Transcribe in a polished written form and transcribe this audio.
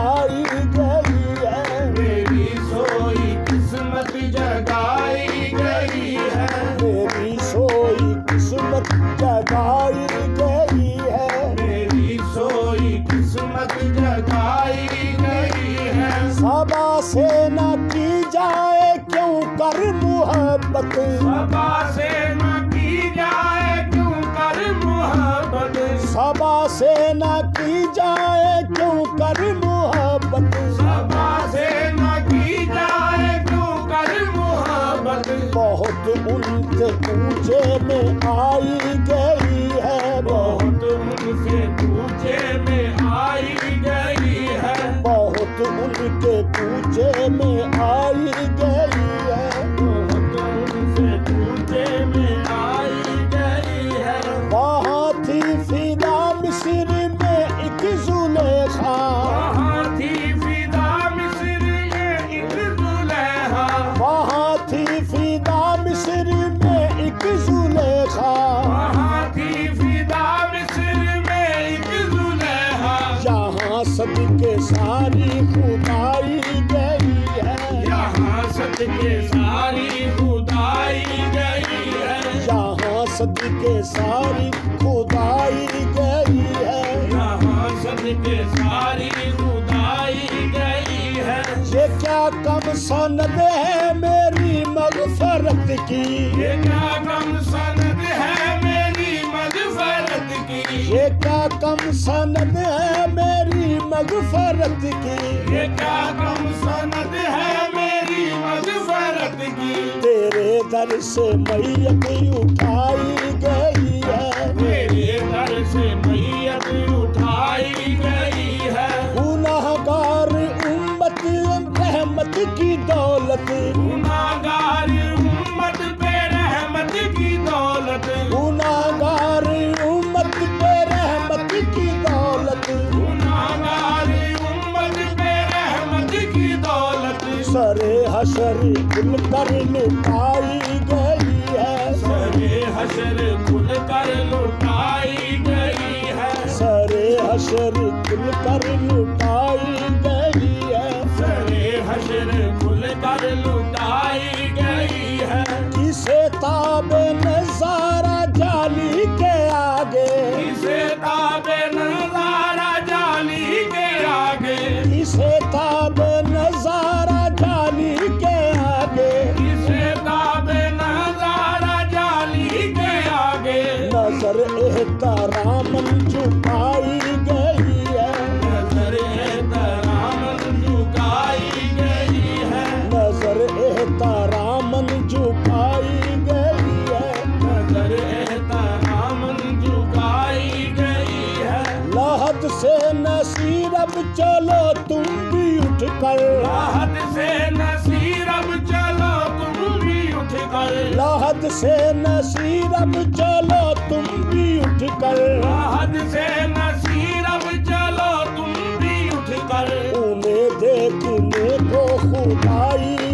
جگائی گئی ہے، میری سوئی قسمت جگائی گئی ہے، میری سوئی قسمت جگائی گئی ہے، میری سوئی قسمت جگائی گئی ہے، صبا سے نہ کی جائے کیوں کر محبت، صبا سے نہ کی جائے کیوں کر محبت، صبا سے نہ کی جائے کیوں کر محبت، صبا سے نہ کی جائے کیوں کر محبت، بہت ان کے کوچے میں آئی گئی ہے، بہت ان سے کوچے میں آئی گئی ہے، بہت ان کے کوچے میں آئی گئی ہے، بہت ان سے کوچے میں آئی گئی ہے، وہاں تھی فدا مصر میں ایک زلیخا، وہاں تھی فدا مصر میں ایک زلیخا، وہاں تھی فدا مصر میں ایک زلیخا، وہاں تھی فدا مصر میں ایک زلیخا، یہاں صدقے ساری خدائی گئی ہے، یہاں صدقے ساری خدائی گئی ہے، یہاں صدقے ساری خدائی گئی ہے، یہاں صدقے ساری خدائی گئی ہے، یہ کیا کم سند ہے میری مغفرت کی، یہ کیا کم سند ہے میری مغفرت کی، یہ کیا کم سند ہے میری مغفرت کی، یہ کیا کم سند ہے میری مغفرت کی، تیرے در سے میت اٹھائی گئی ہے، میرے در سے میت اٹھائی گئی ہے، گناہگار امت رحمت کی دولت، گناہگار امت پہ رحمت کی دولت، گناہگار امت پہ رحمت کی دولت، گناہگار امت پہ رحمت کی دولت، سر حشر کھل کر لٹائی گئی ہے، سر حشر کھل کر لٹائی گئی ہے، سر حشر کھل کر لٹائی گئی ہے، سر حشر کھل کر لٹائی گئی ہے، کسے تاب نظارہ جالی کے آگے، اسے تاب نظارہ جالی کے آگے، کسے تاب نظارہ جالی کے آگے، اسے تاب نظارہ جالی کے آگے، نظر احترام جھکائی گئی ہے، نظر احترام جھکائی گئی ہے، نظر احترام جھکائی گئی ہے، نظر احترام جھکائی گئی ہے، لحد سے نصیر اب چلو تم بھی اٹھ کر، راحت سے نصیر اب چلو تم بھی اٹھ کر، لحد سے نصیر اب چلو تم بھی اٹھ کر، راحت سے نصیر اب چلو تم بھی اٹھ کر، انہیں دیکھنے کو خدائی